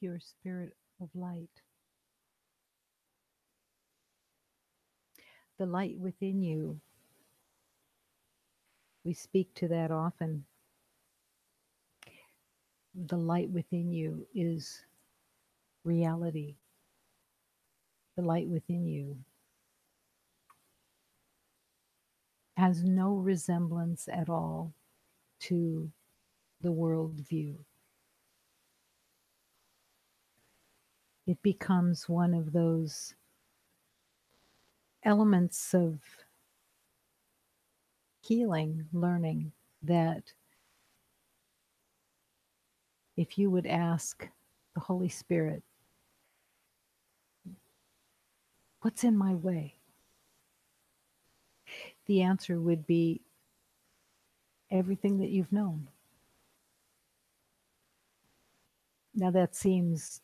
pure spirit of light. The light within you, we speak to that often. The light within you is reality. The light within you has no resemblance at all to the world view. It becomes one of those elements of healing, learning that if you would ask the Holy Spirit, what's in my way? The answer would be everything that you've known. Now that seems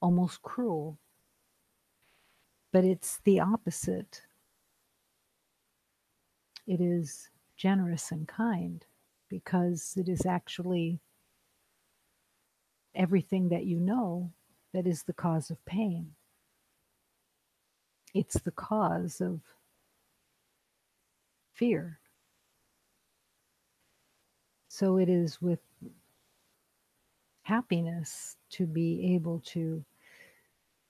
almost cruel, but it's the opposite. It is generous and kind because it is actually everything that you know that is the cause of pain. It's the cause of fear. So it is with happiness to be able to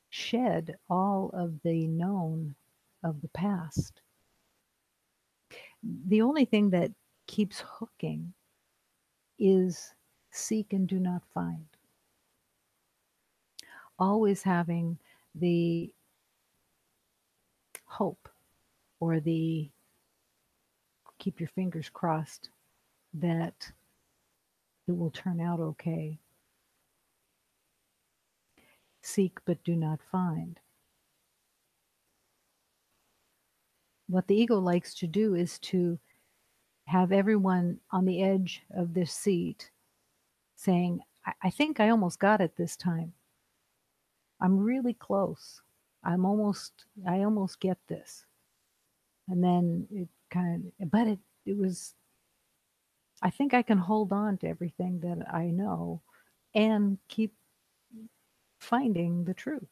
shed all of the known of the past. The only thing that keeps hooking is seek and do not find. Always having the hope or the keep your fingers crossed that it will turn out okay. Seek but do not find. What the ego likes to do is to have everyone on the edge of this seat saying, I think I almost got it this time. I'm really close. I almost get this. And then it kind of, but it was, I think I can hold on to everything that I know and keep finding the truth.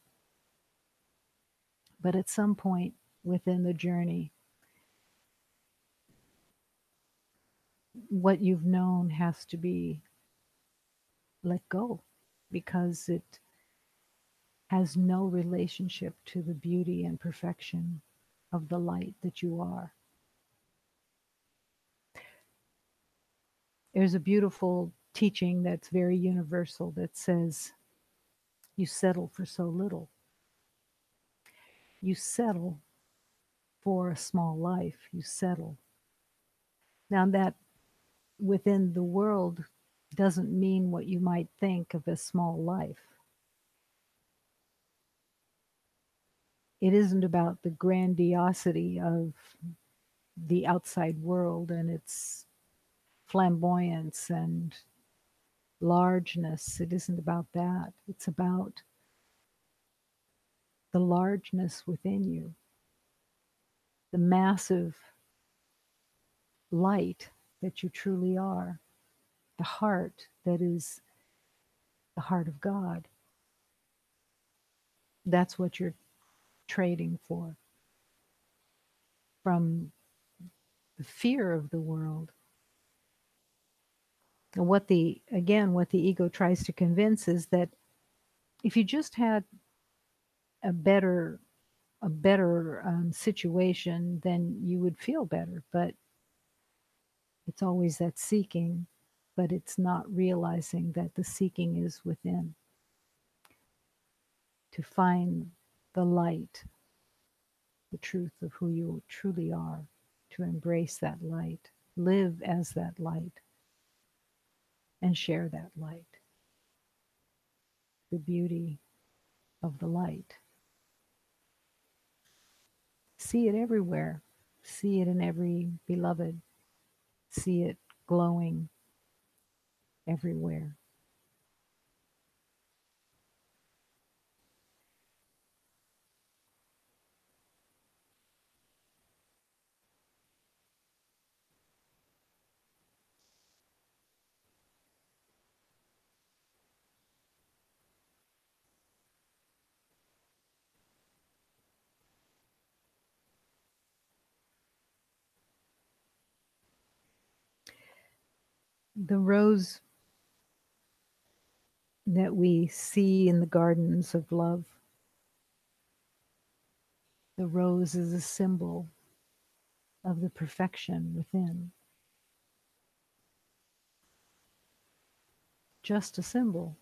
But at some point within the journey, what you've known has to be let go because it has no relationship to the beauty and perfection of the light that you are. There's a beautiful teaching that's very universal that says, you settle for so little. You settle for a small life. You settle. Now, that within the world doesn't mean what you might think of as small life. It isn't about the grandiosity of the outside world and its flamboyance and largeness. It isn't about that. It's about the largeness within you, the massive light that you truly are, the heart that is the heart of God. That's what you're trading for. From the fear of the world. And what the ego tries to convince is that if you just had a better situation, then you would feel better. But it's always that seeking, but it's not realizing that the seeking is within. To find the light, the truth of who you truly are, to embrace that light, live as that light, and share that light, the beauty of the light. See it everywhere. See it in every beloved. See it glowing everywhere. The rose that we see in the gardens of love, the rose is a symbol of the perfection within. Just a symbol,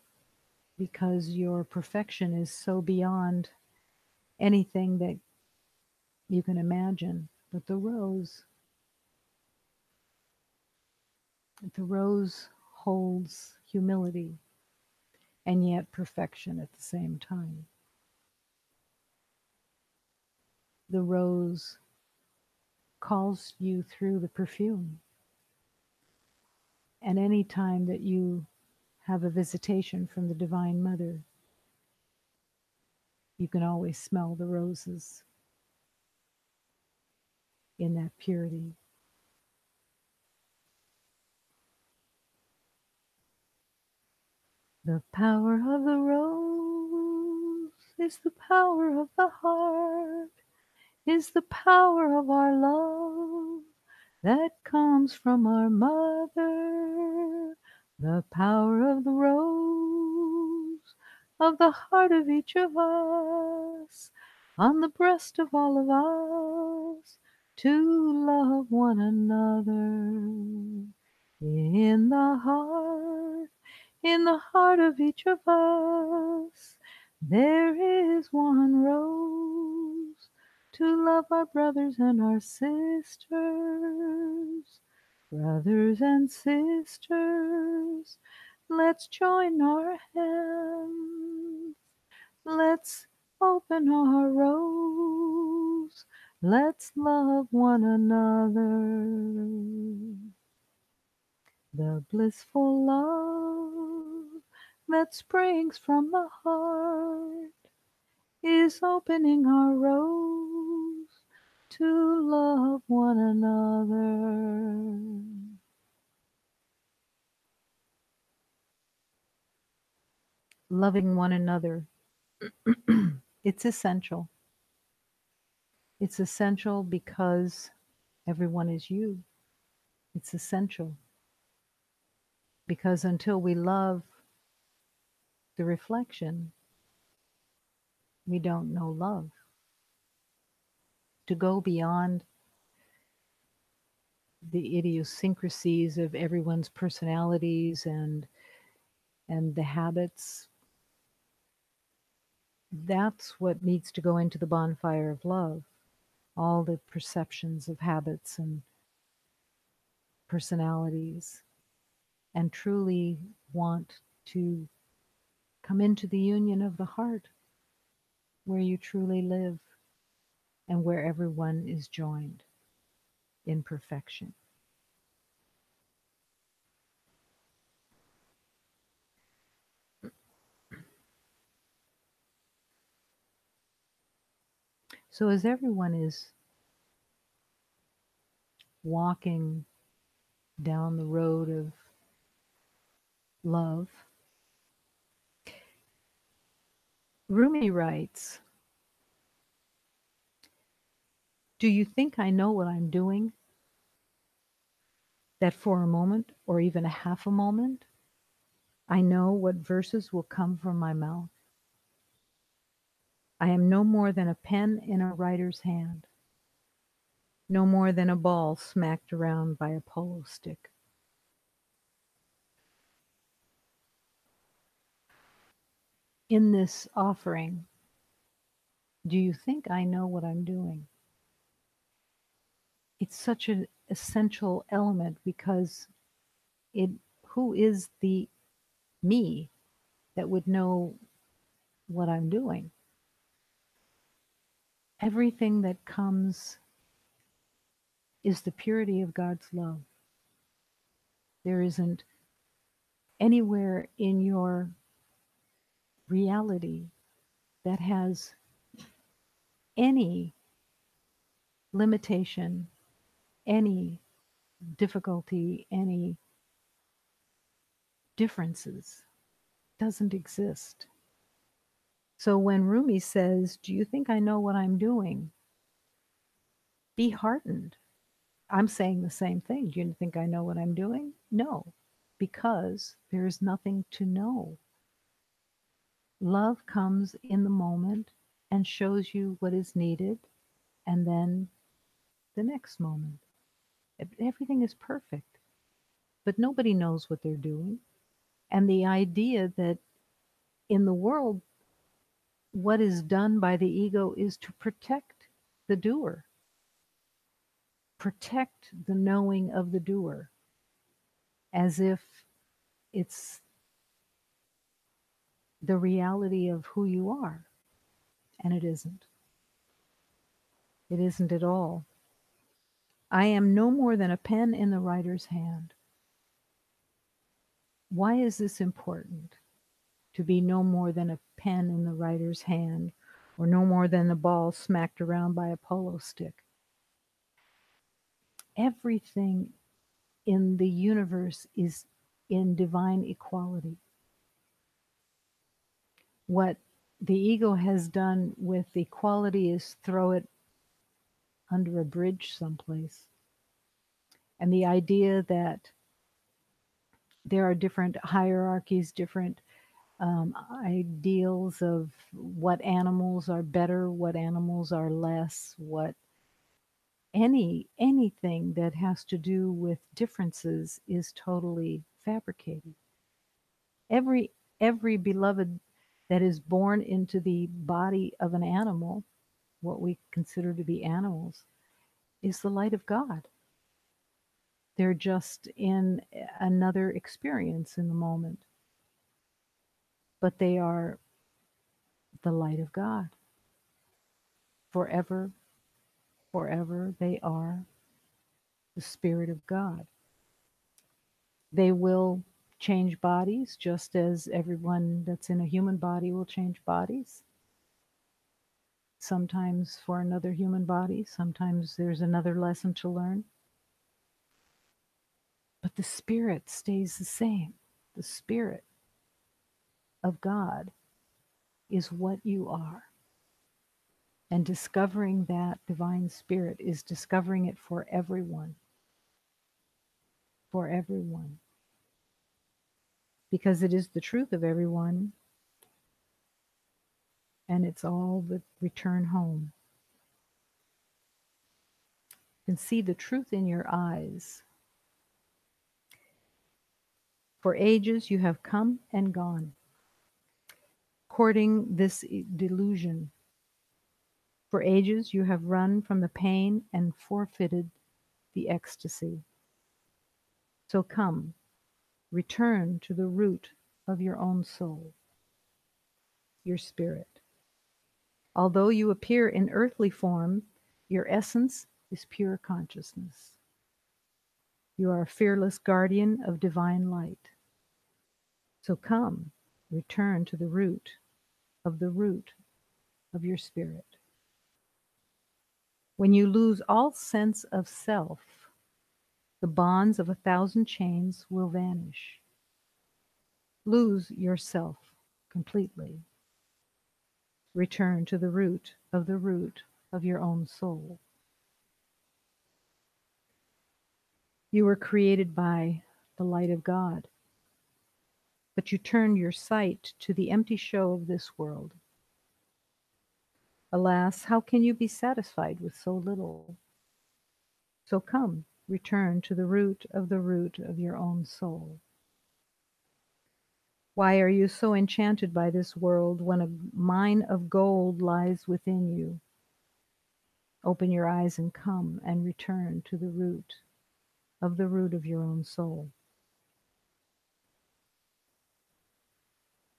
because your perfection is so beyond anything that you can imagine. But the rose holds humility and yet perfection at the same time. The rose calls you through the perfume. And any time that you have a visitation from the Divine Mother, you can always smell the roses in that purity. The power of the rose is the power of the heart, is the power of our love that comes from our mother. The power of the rose, of the heart of each of us, on the breast of all of us, to love one another. In the heart of each of us, there is one rose to love our brothers and our sisters. Brothers and sisters, let's join our hands. Let's open our rose. Let's love one another. The blissful love that springs from the heart is opening our rose to love one another. Loving one another, it's essential. It's essential because everyone is you. It's essential because until we love the reflection, we don't know love. To go beyond the idiosyncrasies of everyone's personalities and the habits, that's what needs to go into the bonfire of love. All the perceptions of habits and personalities, and truly want to come into the union of the heart where you truly live and where everyone is joined in perfection. So as everyone is walking down the road of love, Rumi writes, "Do you think I know what I'm doing? That for a moment, or even a half a moment, I know what verses will come from my mouth. I am no more than a pen in a writer's hand, no more than a ball smacked around by a polo stick. In this offering, do you think I know what I'm doing?" It's such an essential element because it who is the me that would know what I'm doing? Everything that comes is the purity of God's love. There isn't anywhere in your reality that has any limitation, any difficulty, any differences. Doesn't exist. So when Rumi says, "Do you think I know what I'm doing?" Be heartened. I'm saying the same thing. Do you think I know what I'm doing? No. because there is nothing to know. Love comes in the moment and shows you what is needed, and then the next moment. Everything is perfect, but nobody knows what they're doing. And the idea that in the world, what is done by the ego is to protect the doer, protect the knowing of the doer, as if it's the reality of who you are. And it isn't. It isn't at all. I am no more than a pen in the writer's hand. Why is this important? To be no more than a pen in the writer's hand, or no more than a ball smacked around by a polo stick. Everything in the universe is in divine equality. What the ego has done with equality is throw it under a bridge someplace. And the idea that there are different hierarchies, different ideals of what animals are better, what animals are less, what anything that has to do with differences is totally fabricated. Every every beloved that is born into the body of an animal, what we consider to be animals, is the light of God. They're just in another experience in the moment, but they are the light of God. Forever, forever, they are the Spirit of God. They will change bodies just as everyone that's in a human body will change bodies. Sometimes for another human body, sometimes there's another lesson to learn. But the Spirit stays the same. The Spirit of God is what you are. And discovering that divine Spirit is discovering it for everyone. For everyone. Because it is the truth of everyone, and it's all the return home. You can see the truth in your eyes. For ages you have come and gone, courting this delusion. For ages you have run from the pain and forfeited the ecstasy. So come, return to the root of your own soul, your spirit. Although you appear in earthly form, your essence is pure consciousness. You are a fearless guardian of divine light. So come, return to the root of your spirit. When you lose all sense of self, the bonds of 1,000 chains will vanish. Lose yourself completely. Return to the root of your own soul. You were created by the light of God, but you turned your sight to the empty show of this world. Alas, how can you be satisfied with so little? So come, return to the root of your own soul. Why are you so enchanted by this world when a mine of gold lies within you? Open your eyes and come and return to the root of your own soul.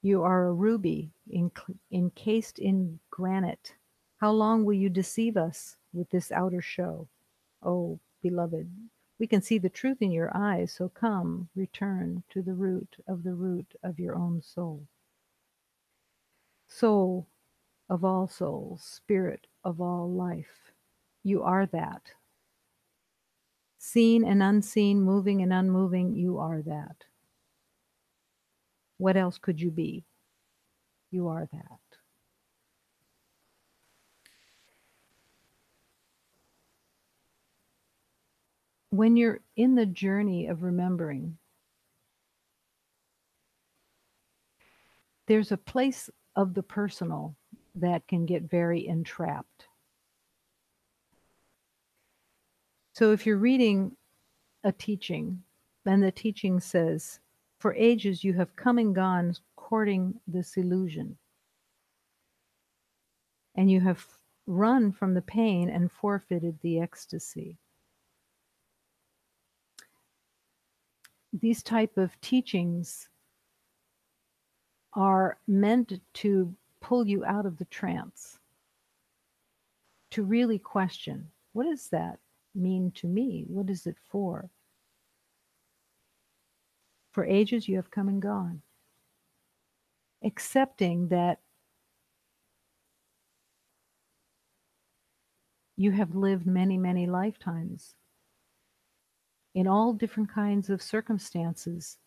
You are a ruby encased in granite. How long will you deceive us with this outer show? Oh, beloved, we can see the truth in your eyes, so come, return to the root of your own soul. Soul of all souls, spirit of all life, you are that. Seen and unseen, moving and unmoving, you are that. What else could you be? You are that. When you're in the journey of remembering, there's a place of the personal that can get very entrapped. So if you're reading a teaching, and the teaching says, "For ages you have come and gone courting this illusion, and you have run from the pain and forfeited the ecstasy." These type of teachings are meant to pull you out of the trance, to really question, what does that mean to me? What is it for? For ages you have come and gone. Accepting that you have lived many, many lifetimes in all different kinds of circumstances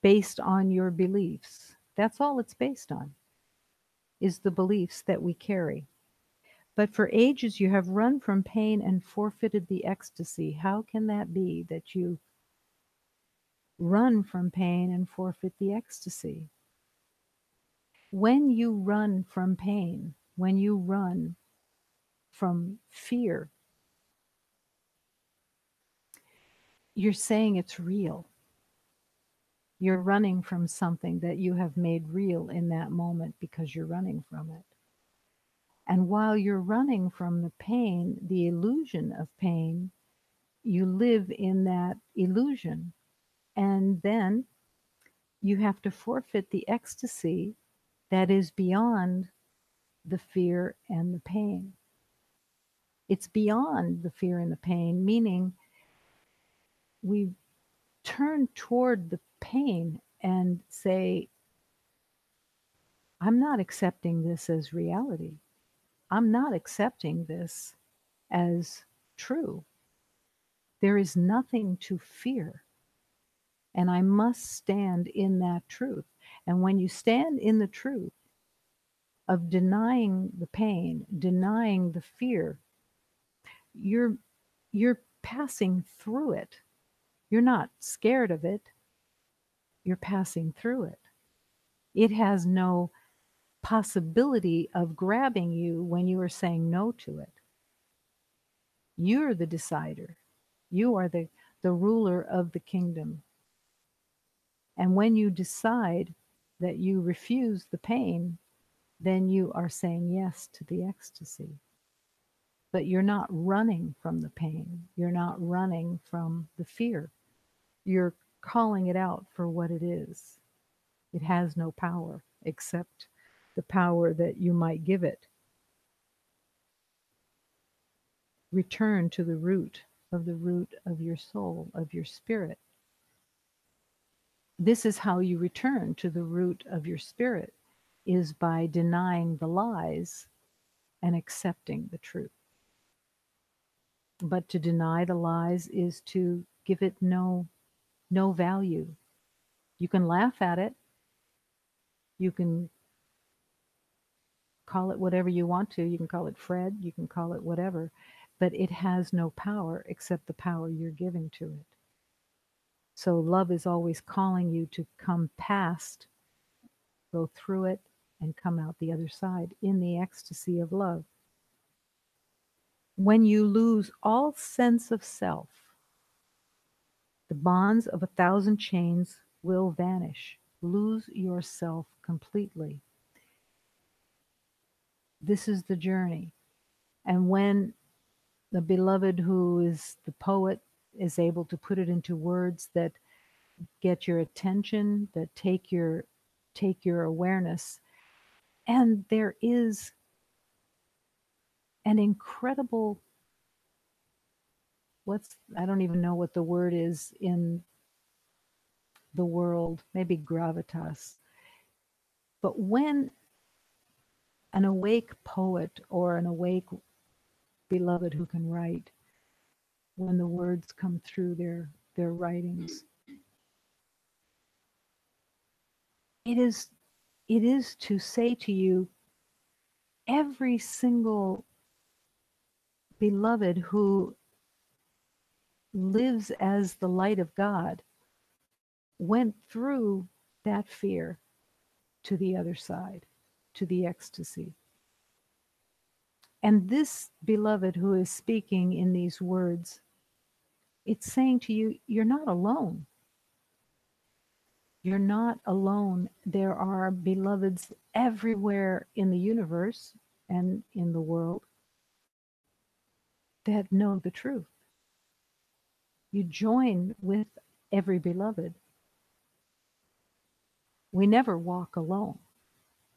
based on your beliefs. That's all it's based on, is the beliefs that we carry. But for ages you have run from pain and forfeited the ecstasy. How can that be that you run from pain and forfeit the ecstasy? When you run from pain, when you run from fear, you're saying it's real. You're running from something that you have made real in that moment because you're running from it. And while you're running from the pain, the illusion of pain, you live in that illusion. And then you have to forfeit the ecstasy that is beyond the fear and the pain. It's beyond the fear and the pain, meaning we turn toward the pain and say, I'm not accepting this as reality. I'm not accepting this as true. There is nothing to fear. And I must stand in that truth. And when you stand in the truth of denying the pain, denying the fear, you're passing through it. You're not scared of it. You're passing through it. It has no possibility of grabbing you when you are saying no to it. You're the decider. You are the ruler of the kingdom. And when you decide that you refuse the pain, then you are saying yes to the ecstasy. But you're not running from the pain. You're not running from the fear. You're calling it out for what it is. It has no power except the power that you might give it. Return to the root of your soul, of your spirit. This is how you return to the root of your spirit, is by denying the lies and accepting the truth. But to deny the lies is to give it no value. You can laugh at it. You can call it whatever you want to. You can call it Fred. You can call it whatever. But it has no power except the power you're giving to it. So love is always calling you to come past, go through it, and come out the other side in the ecstasy of love. When you lose all sense of self, the bonds of 1,000 chains will vanish. Lose yourself completely. This is the journey. And when the beloved, who is the poet, is able to put it into words that get your attention, that take your awareness, and there is an incredible, I don't even know what the word is in the world, maybe gravitas. But when an awake poet or an awake beloved who can write, when the words come through their writings, it is to say to you, every single beloved who lives as the light of God went through that fear to the other side, to the ecstasy. And this beloved who is speaking in these words, it's saying to you, you're not alone. You're not alone. There are beloveds everywhere in the universe and in the world that know the truth. You join with every beloved. We never walk alone.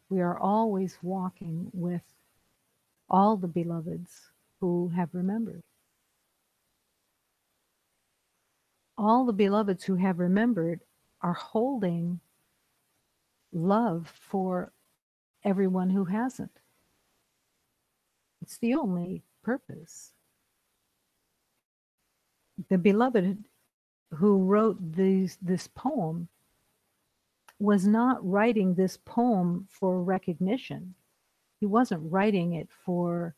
We are always walking with all the beloveds who have remembered. All the beloveds who have remembered are holding love for everyone who hasn't. It's the only purpose. The beloved who wrote this poem was not writing this poem for recognition. He wasn't writing it for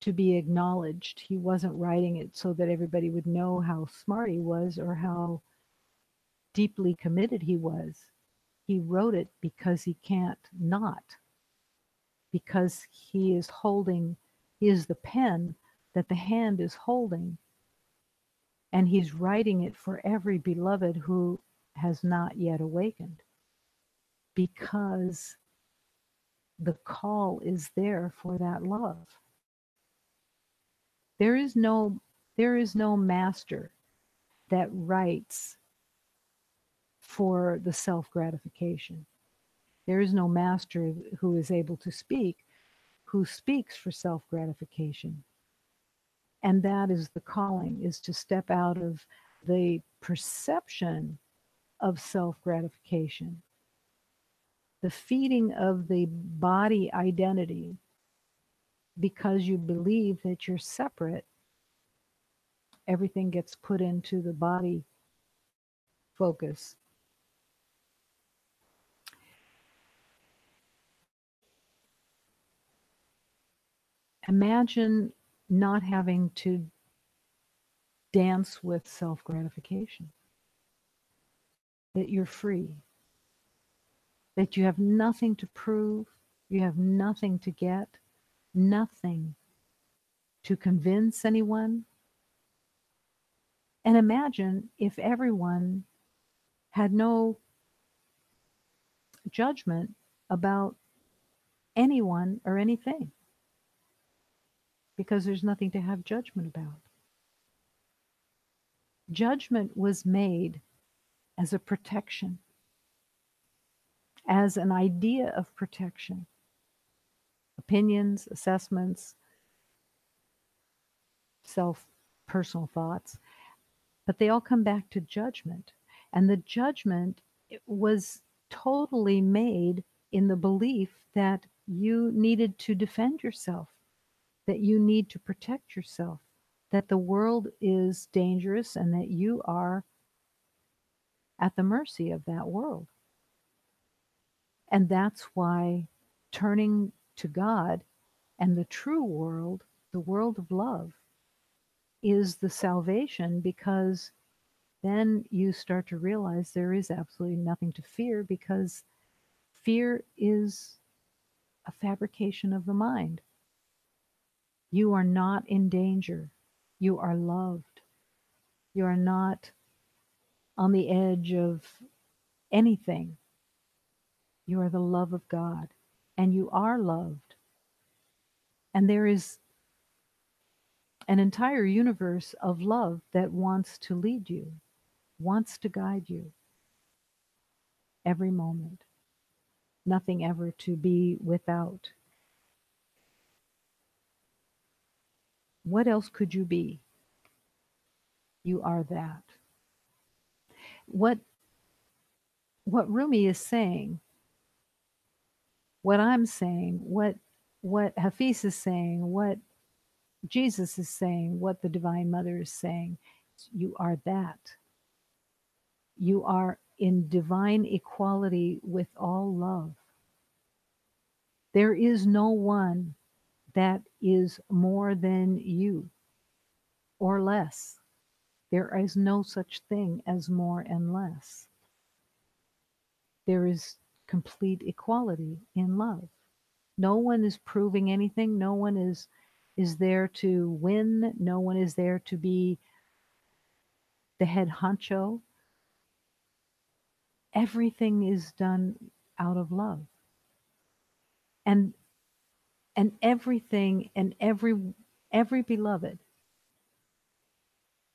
to be acknowledged. He wasn't writing it so that everybody would know how smart he was or how deeply committed he was. He wrote it because he can't not, because he is holding, he is the pen that the hand is holding, and he's writing it for every beloved who has not yet awakened, because the call is there for that love. There is no master that writes for the self-gratification. There is no master who is able to speak, who speaks for self-gratification. And that is the calling, is to step out of the perception of self-gratification, the feeding of the body identity, because you believe that you're separate. Everything gets put into the body focus. Imagine not having to dance with self-gratification, that you're free, that you have nothing to prove, you have nothing to get, nothing to convince anyone. And imagine if everyone had no judgment about anyone or anything, because there's nothing to have judgment about. Judgment was made as a protection, as an idea of protection. Opinions, assessments, personal thoughts, but they all come back to judgment. And the judgment was totally made in the belief that you needed to defend yourself, that you need to protect yourself, that the world is dangerous and that you are at the mercy of that world. And that's why turning to God and the true world, the world of love, is the salvation, because then you start to realize there is absolutely nothing to fear, because fear is a fabrication of the mind. You are not in danger. You are loved. You are not on the edge of anything. You are the love of God, and you are loved. And there is an entire universe of love that wants to lead you, wants to guide you every moment. Nothing ever to be without. What else could you be? You are that. What Rumi is saying, what I'm saying, what Hafiz is saying, what Jesus is saying, what the Divine Mother is saying, you are that. You are in divine equality with all love. There is no one that is more than you or less. There is no such thing as more and less. There is complete equality in love. No one is proving anything. No one is there to win. No one is there to be the head honcho. Everything is done out of love. And everything and every beloved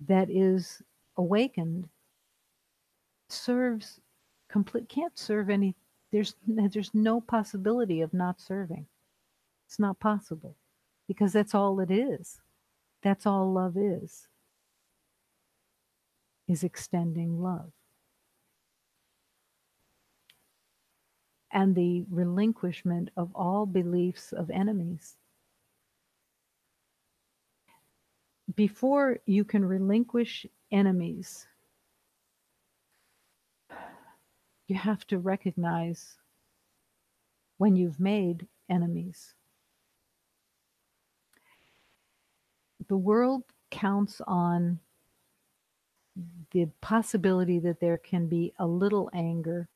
that is awakened serves complete can't serve any there's no possibility of not serving. It's not possible because that's all it is. That's all love is extending love. And the relinquishment of all beliefs of enemies. Before you can relinquish enemies, you have to recognize when you've made enemies. The world counts on the possibility that there can be a little anger,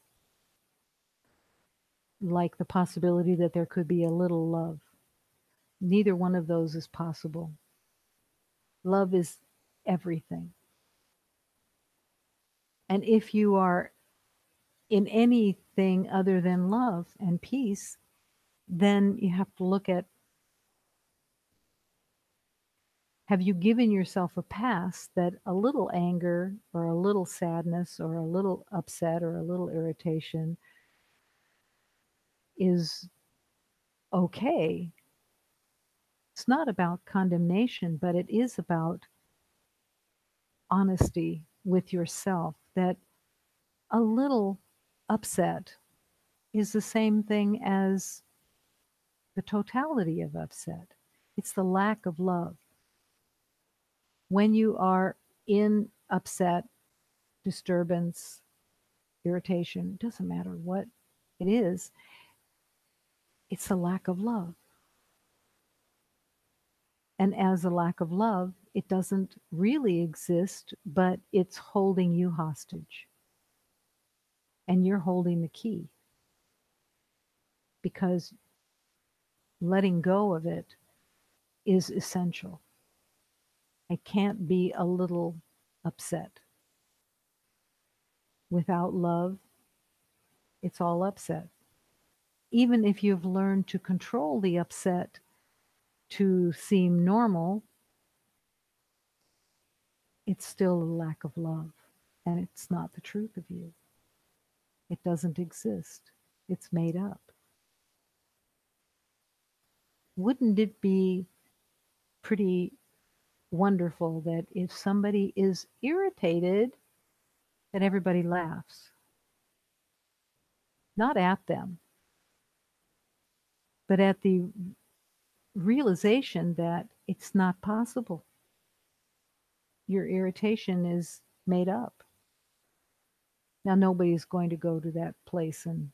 like the possibility that there could be a little love. Neither one of those is possible. Love is everything. And if you are in anything other than love and peace, then you have to look at, have you given yourself a pass that a little anger or a little sadness or a little upset or a little irritation is okay? It's not about condemnation, but it is about honesty with yourself, that a little upset is the same thing as the totality of upset. It's the lack of love. When you are in upset, disturbance, irritation, doesn't matter what it is, it's a lack of love. And as a lack of love, it doesn't really exist, but it's holding you hostage. And you're holding the key because letting go of it is essential. I can't be a little upset. Without love, it's all upset. Even if you've learned to control the upset to seem normal, it's still a lack of love. And it's not the truth of you. It doesn't exist. It's made up. Wouldn't it be pretty wonderful that if somebody is irritated, that everybody laughs? Not at them, but at the realization that it's not possible. Your irritation is made up. Now, nobody's going to go to that place and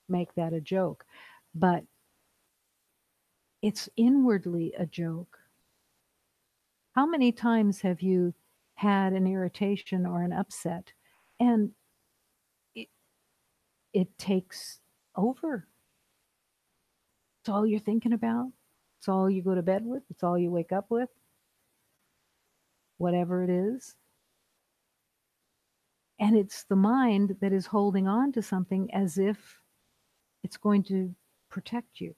make that a joke, but it's inwardly a joke. How many times have you had an irritation or an upset and it, it takes over? It's all you're thinking about. It's all you go to bed with. It's all you wake up with. Whatever it is. And it's the mind that is holding on to something as if it's going to protect you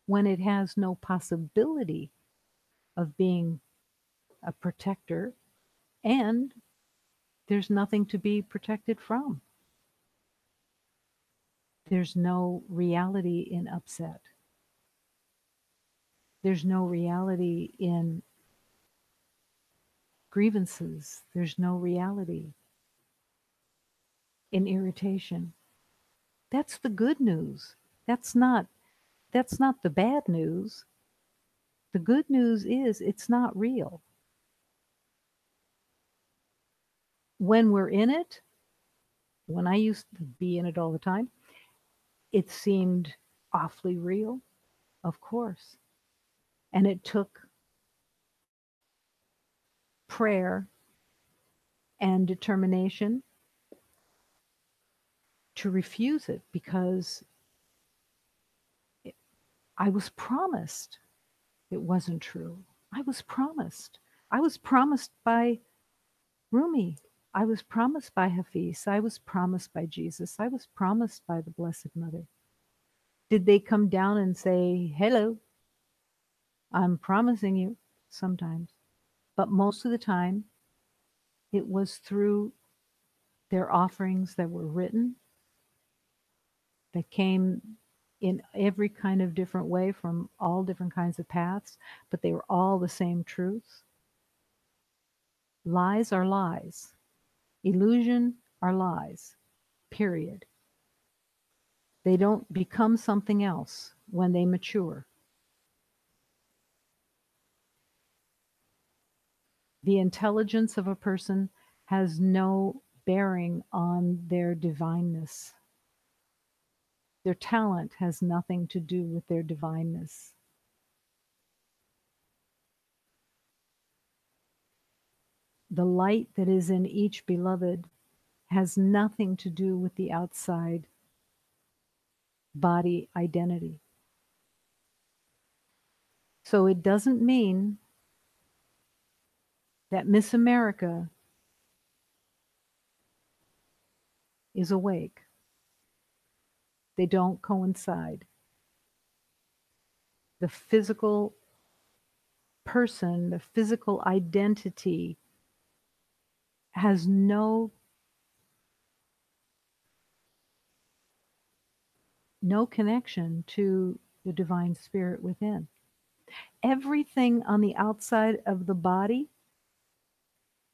when it has no possibility of being a protector, and there's nothing to be protected from. There's no reality in upset. There's no reality in grievances. There's no reality in irritation. That's the good news. That's not the bad news. The good news is it's not real. When we're in it, when I used to be in it all the time, it seemed awfully real, of course. And it took prayer and determination to refuse it because I was promised it wasn't true. I was promised. I was promised by Rumi. I was promised by Hafiz. I was promised by Jesus. I was promised by the Blessed Mother. Did they come down and say, hello, I'm promising you? Sometimes. But most of the time, it was through their offerings that were written, that came in every kind of different way from all different kinds of paths, but they were all the same truths. Lies are lies. Illusion are lies, period. They don't become something else when they mature. The intelligence of a person has no bearing on their divineness. Their talent has nothing to do with their divineness. The light that is in each beloved has nothing to do with the outside body identity. So it doesn't mean that Miss America is awake. They don't coincide. The physical person, the physical identity has no connection to the divine spirit within. Everything on the outside of the body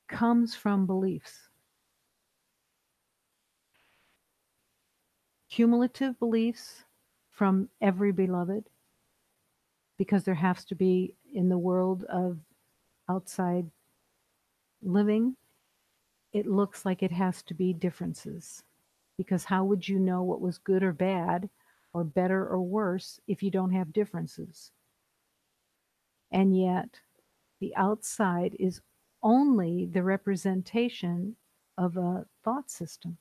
comes from beliefs. Cumulative beliefs from every beloved, because there has to be, in the world of outside living, it looks like it has to be differences. Because how would you know what was good or bad, or better or worse, if you don't have differences? And yet, the outside is only the representation of a thought system.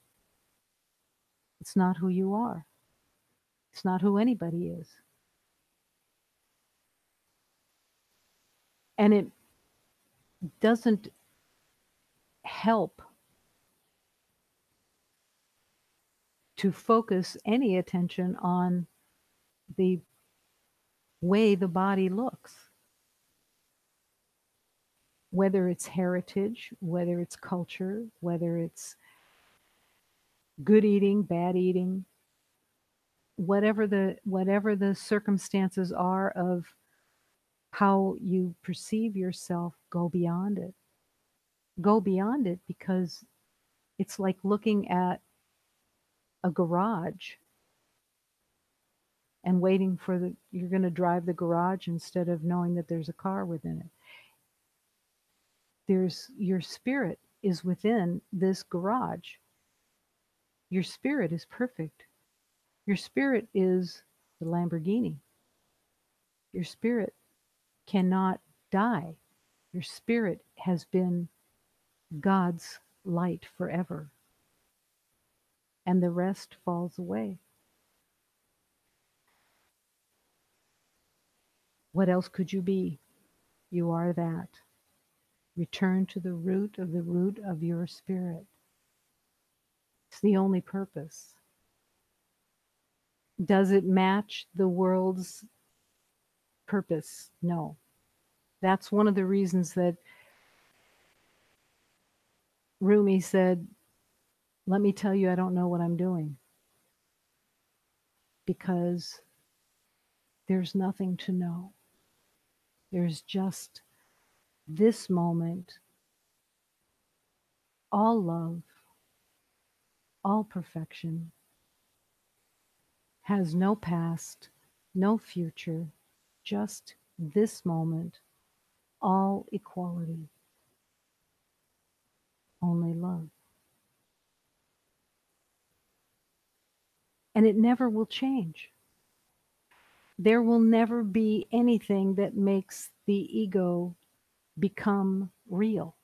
It's not who you are. It's not who anybody is. And it doesn't help to focus any attention on the way the body looks. Whether it's heritage, whether it's culture, whether it's good eating, bad eating, whatever the circumstances are of how you perceive yourself, go beyond it. Go beyond it, because it's like looking at a garage and waiting for you're going to drive the garage instead of knowing that there's a car within it. Your spirit is within this garage. Your spirit is perfect. Your spirit is the Lamborghini. Your spirit cannot die. Your spirit has been God's light forever. And the rest falls away. What else could you be? You are that. Return to the root of your spirit. It's the only purpose. Does it match the world's purpose? No. That's one of the reasons that Rumi said, let me tell you, I don't know what I'm doing. Because there's nothing to know. There's just this moment, all love, all perfection, has no past, no future, just this moment, all equality, only love. And it never will change. There will never be anything that makes the ego become real.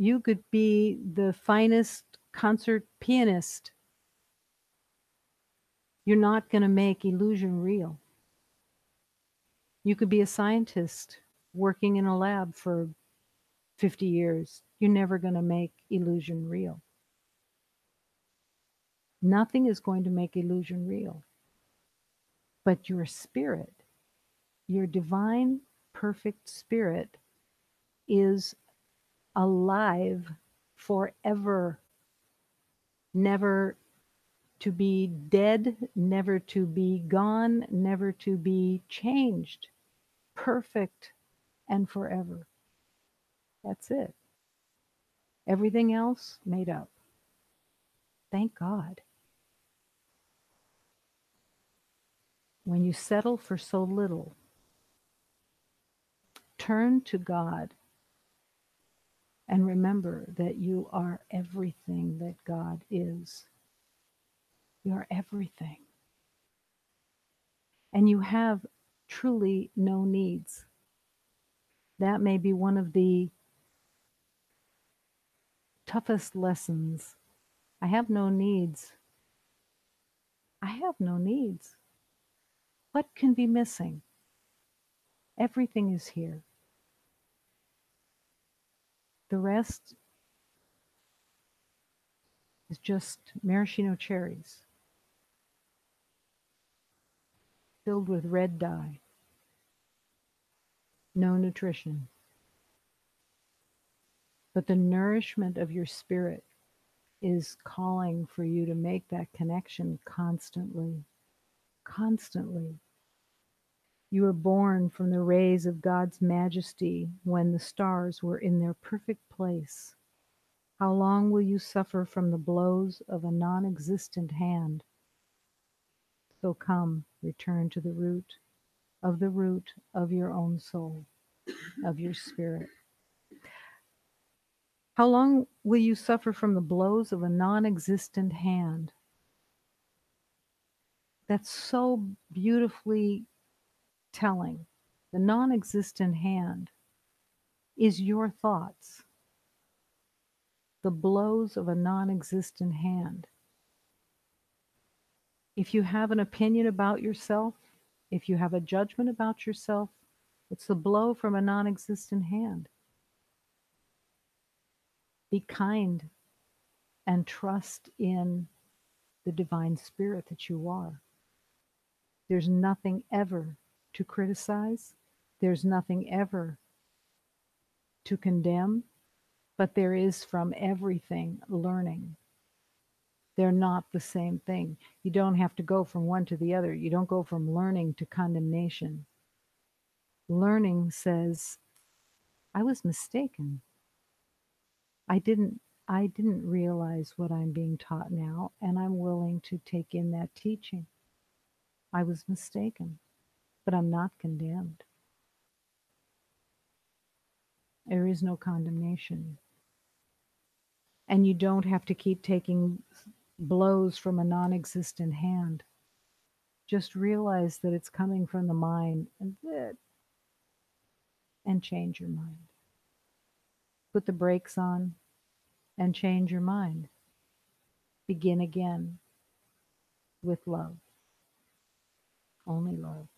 You could be the finest concert pianist. You're not going to make illusion real. You could be a scientist working in a lab for 50 years. You're never going to make illusion real. Nothing is going to make illusion real. But your spirit, your divine, perfect spirit, is alive forever, never to be dead, never to be gone, never to be changed, perfect and forever. That's it. Everything else made up. Thank God. When you settle for so little, turn to God and remember that you are everything that God is. You are everything. And you have truly no needs. That may be one of the toughest lessons. I have no needs. I have no needs. What can be missing? Everything is here. The rest is just maraschino cherries filled with red dye. No nutrition. But the nourishment of your spirit is calling for you to make that connection constantly. Constantly. You were born from the rays of God's majesty when the stars were in their perfect place. How long will you suffer from the blows of a non-existent hand? So come, return to the root of your own soul, of your spirit. How long will you suffer from the blows of a non-existent hand? That's so beautifully telling. The non-existent hand is your thoughts. The blows of a non-existent hand. If you have an opinion about yourself, if you have a judgment about yourself, it's the blow from a non-existent hand. Be kind and trust in the divine spirit that you are. There's nothing ever to criticize. There's nothing ever to condemn, but there is from everything learning. They're not the same thing. You don't have to go from one to the other. You don't go from learning to condemnation. Learning says, I was mistaken. I didn't realize what I'm being taught now, and I'm willing to take in that teaching. I was mistaken, but I'm not condemned. There is no condemnation. And you don't have to keep taking blows from a non-existent hand. Just realize that it's coming from the mind and change your mind. Put the brakes on and change your mind. Begin again with love. Only love.